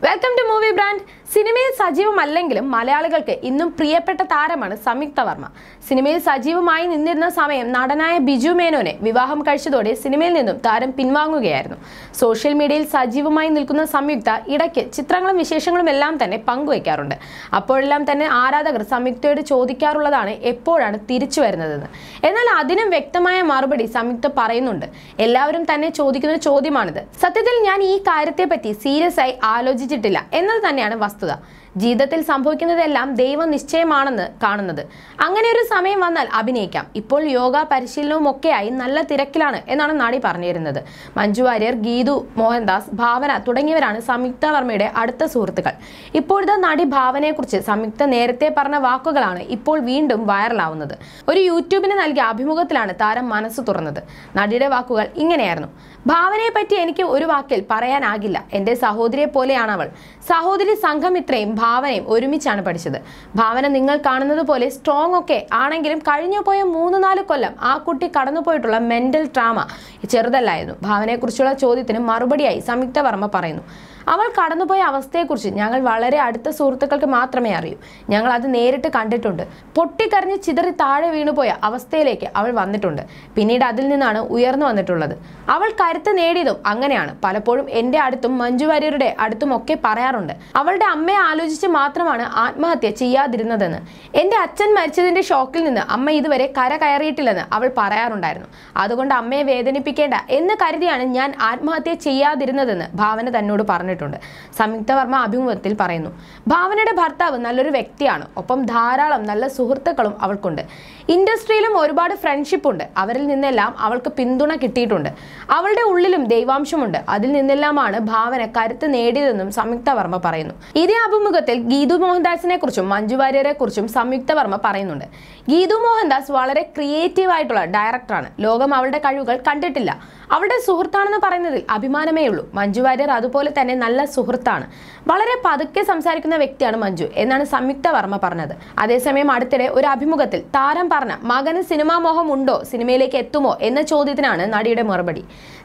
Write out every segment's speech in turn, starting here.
Welcome to movie brand. സിനിമയിൽ സജീവമല്ലെങ്കിലും മലയാളികൾക്ക് ഇന്നും പ്രിയപ്പെട്ട താരമാണ് സംയുക്ത വർമ്മ. സിനിമയിൽ സജീവമായി നിന്നിരുന്ന സമയം നടനായ ബിജു മേനോനെ വിവാഹം കഴിച്ചതോടെ സിനിമയിൽ നിന്നും താരം പിൻവാങ്ങുകയായിരുന്നു. സോഷ്യൽ മീഡിയയിൽ സജീവമായി നിൽക്കുന്ന സംയുക്ത ഇടയ്ക്ക് ചിത്രങ്ങളും വിശേഷങ്ങളും എല്ലാം തന്നെ പങ്കുവയ്ക്കാറുണ്ട്. അപ്പോഴെല്ലാം തന്നെ ആരാധകർ സംയുക്തയോട് ചോദിക്കാറുള്ളതാണ് എപ്പോഴാണ് തിരിച്ചു വരുന്നതെന്ന്. എന്നാൽ അതിനും വ്യക്തമായ മറുപടി സംയുക്ത പറയുന്നുണ്ട്. എല്ലാവരും തന്നെ ചോദിക്കുന്ന ചോദ്യമാണിത്. സത്യത്തിൽ ഞാൻ ഈ കാര്യത്തെ പറ്റി സീരിയസ് ആയി ആലോചിച്ചിട്ടില്ല എന്നത് തന്നെയാണ് വസ്തുത. ജീവിതത്തിൽ സംഭവിക്കുന്നതെല്ലാം ദൈവ നിശ്ചയമാണെന്ന് കാണുന്നത്. അങ്ങനെ ഒരു സമയം വന്നാൽ അഭിനയിക്കാം. ഇപ്പോൾ യോഗ പരിശീലനവും ഒക്കെയായി നല്ല തിരക്കിലാണ് എന്നാണ് നടി പറഞ്ഞിരുന്നത്. മഞ്ജു വാര്യർ, ഗീതു മോഹൻദാസ്, ഭാവന തുടങ്ങിയവരാണ് സംയുക്ത വർമ്മയുടെ അടുത്ത സുഹൃത്തുക്കൾ. ഇപ്പോഴത്തെ നടി ഭാവനയെക്കുറിച്ച് സംയുക്ത നേരത്തെ പറഞ്ഞ വാക്കുകളാണ് ഇപ്പോൾ വീണ്ടും വൈറലാവുന്നത്. ഒരു യൂട്യൂബിന് നൽകിയ അഭിമുഖത്തിലാണ് താരം മനസ്സ് തുറന്നത്. നടിയുടെ വാക്കുകൾ ഇങ്ങനെയായിരുന്നു: ഭാവനയെ പറ്റി എനിക്ക് ഒരു വാക്കിൽ പറയാനാകില്ല. എൻ്റെ സഹോദരിയെ പോലെയാണ് അവൾ. സഹോദരി സംഘമിത്രയും ഭാവനയും ഒരുമിച്ചാണ് പഠിച്ചത്. ഭാവന നിങ്ങൾ കാണുന്നത് പോലെ സ്ട്രോങ് ഒക്കെ ആണെങ്കിലും കഴിഞ്ഞു പോയ 3-4 കൊല്ലം ആ കുട്ടി കടന്നുപോയിട്ടുള്ള മെന്റൽ ട്രാമ ചെറുതല്ലായിരുന്നു. ഭാവനയെക്കുറിച്ചുള്ള ചോദ്യത്തിന് മറുപടിയായി സംയുക്ത വർമ്മ പറയുന്നു: അവൾ കടന്നുപോയ അവസ്ഥയെക്കുറിച്ച് ഞങ്ങൾ വളരെ അടുത്ത സുഹൃത്തുക്കൾക്ക് മാത്രമേ അറിയൂ. ഞങ്ങൾ അത് നേരിട്ട് കണ്ടിട്ടുണ്ട്. പൊട്ടിക്കരഞ്ഞ് ചിതറി താഴെ വീണുപോയ അവസ്ഥയിലേക്ക് അവൾ വന്നിട്ടുണ്ട്. പിന്നീട് അതിൽ നിന്നാണ് ഉയർന്നു വന്നിട്ടുള്ളത്. അവൾ കരുത്ത് നേടിയതും അങ്ങനെയാണ്. പലപ്പോഴും എൻ്റെ അടുത്തും മഞ്ജു വാര്യരുടെ അടുത്തും ഒക്കെ പറയാറുണ്ട്, അവളുടെ അമ്മയെ ആലോചിച്ച് മാത്രമാണ് ആത്മഹത്യ ചെയ്യാതിരുന്നതെന്ന്. എൻ്റെ അച്ഛൻ മരിച്ചതിൻ്റെ ഷോക്കിൽ നിന്ന് അമ്മ ഇതുവരെ കര കയറിയിട്ടില്ലെന്ന് അവൾ പറയാറുണ്ടായിരുന്നു. അതുകൊണ്ട് അമ്മയെ വേദനിപ്പിക്കേണ്ട എന്ന് കരുതിയാണ് ഞാൻ ആത്മഹത്യ ചെയ്യാതിരുന്നതെന്ന് ഭാവന തന്നോട് പറഞ്ഞിട്ടുണ്ട്. സംയുക്ത വർമ്മ അഭിമുഖത്തിൽ പറയുന്നു. ഭാവനയുടെ ഭർത്താവ് നല്ലൊരു വ്യക്തിയാണ്. ഒപ്പം ധാരാളം നല്ല സുഹൃത്തുക്കളും അവൾക്കുണ്ട്. ഇൻഡസ്ട്രിയിലും ഒരുപാട് ഫ്രണ്ട്ഷിപ്പ് ഉണ്ട്. അവരിൽ നിന്നെല്ലാം അവൾക്ക് പിന്തുണ കിട്ടിയിട്ടുണ്ട്. അവളുടെ ഉള്ളിലും ദൈവാംശമുണ്ട്. അതിൽ നിന്നെല്ലാമാണ് ഭാവന കരുത്ത് നേടിയതെന്നും സംയുക്ത വർമ്മ പറയുന്നു. ഇതേ അഭിമുഖത്തിൽ ഗീതു മോഹൻദാസിനെ കുറിച്ചും മഞ്ജു വാര്യരെ കുറിച്ചും സംയുക്ത വർമ്മ പറയുന്നുണ്ട്. ഗീതു മോഹൻദാസ് വളരെ ക്രിയേറ്റീവ് ആയിട്ടുള്ള ഡയറക്ടറാണ്. ലോകം അവളുടെ കഴിവുകൾ കണ്ടിട്ടില്ല. അവളുടെ സുഹൃത്താണെന്ന് പറയുന്നതിൽ അഭിമാനമേ ഉള്ളൂ. മഞ്ജു വാര്യർ അതുപോലെ തന്നെ നല്ല സുഹൃത്താണ്. വളരെ പതുക്കെ സംസാരിക്കുന്ന വ്യക്തിയാണ് മഞ്ജു എന്നാണ് സംയുക്ത വർമ്മ പറഞ്ഞത്. അതേസമയം അടുത്തിടെ ഒരു അഭിമുഖത്തിൽ താരം പറഞ്ഞ മകന് സിനിമാ മോഹം ഉണ്ടോ, സിനിമയിലേക്ക് എത്തുമോ എന്ന ചോദ്യത്തിനാണ് നടിയുടെ മറുപടി: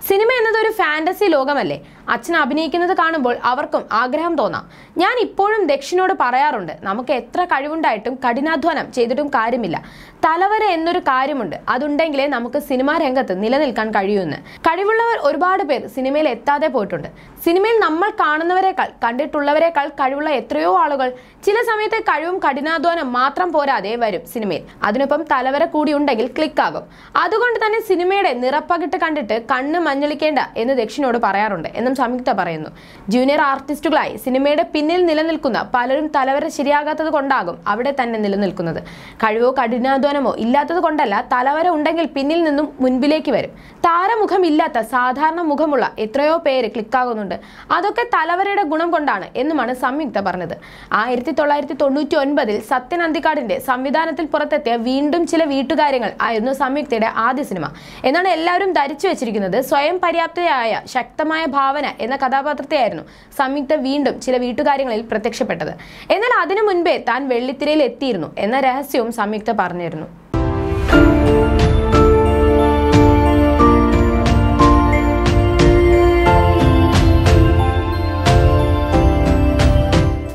സിനിമ എന്നത് ഒരു ഫാന്റസി ലോകമല്ലേ. അച്ഛൻ അഭിനയിക്കുന്നത് കാണുമ്പോൾ അവർക്കും ആഗ്രഹം തോന്നാം. ഞാൻ ഇപ്പോഴും ദക്ഷിനോട് പറയാറുണ്ട്, നമുക്ക് എത്ര കഴിവുണ്ടായിട്ടും കഠിനാധ്വാനം ചെയ്തിട്ടും കാര്യമില്ല. തലവര എന്നൊരു കാര്യമുണ്ട്. അതുണ്ടെങ്കിലേ നമുക്ക് സിനിമാ രംഗത്ത് നിലനിൽക്കാൻ കഴിയൂന്ന്. കഴിവുള്ളവർ ഒരുപാട് പേർ സിനിമയിൽ എത്താതെ പോയിട്ടുണ്ട്. സിനിമയിൽ നമ്മൾ കാണുന്നവരെക്കാൾ കണ്ടിട്ടുള്ളവരെക്കാൾ കഴിവുള്ള എത്രയോ ആളുകൾ. ചില സമയത്ത് കഴിവും കഠിനാധ്വാനം മാത്രം പോരാതെ വരും സിനിമയിൽ. അതിനൊപ്പം തലവര കൂടി ഉണ്ടെങ്കിൽ ക്ലിക്കാകും. അതുകൊണ്ട് തന്നെ സിനിമയുടെ നിറപ്പകിട്ട് കണ്ടിട്ട് കണ്ണ് മഞ്ഞളിക്കേണ്ട എന്ന് ദക്ഷിനോട് പറയാറുണ്ട് എന്നും സംയുക്ത പറയുന്നു. ജൂനിയർ ആർട്ടിസ്റ്റുകളായി സിനിമയുടെ പിന്നിൽ നിലനിൽക്കുന്ന പലരും തലവര ശരിയാകാത്തത് കൊണ്ടാകും അവിടെ തന്നെ നിലനിൽക്കുന്നത്. കഴിവോ കഠിനാധ്വാനമോ ഇല്ലാത്തത് കൊണ്ടല്ല, തലവര ഉണ്ടെങ്കിൽ പിന്നിൽ നിന്നും മുൻപിലേക്ക് വരും. താരമുഖം ഇല്ലാത്ത സാധാരണ മുഖമുള്ള എത്രയോ പേര് ക്ലിക്കാകുന്നുണ്ട്. അതൊക്കെ തലവരയുടെ ഗുണം കൊണ്ടാണ് എന്നുമാണ് സംയുക്ത പറഞ്ഞത്. 1999 സത്യൻ അന്തിക്കാടിന്റെ സംവിധാനത്തിൽ പുറത്തെത്തിയ വീണ്ടും ചില വീട്ടുകാര്യങ്ങൾ ആയിരുന്നു സംയുക്തയുടെ ആദ്യ സിനിമ എന്നാണ് എല്ലാവരും ധരിച്ചു വെച്ചിരിക്കുന്നത്. സ്വയം പര്യാപ്തയായ ശക്തമായ ഭാവന എന്ന കഥാപാത്രത്തെയായിരുന്നു സംയുക്ത വീണ്ടും ചില വീട്ടുകാര്യങ്ങളിൽ പ്രത്യക്ഷപ്പെട്ടത്. എന്നാൽ അതിനു മുൻപേ താൻ വെള്ളിത്തിരയിൽ എത്തിയിരുന്നു എന്ന രഹസ്യവും സംയുക്ത പറഞ്ഞിരുന്നു.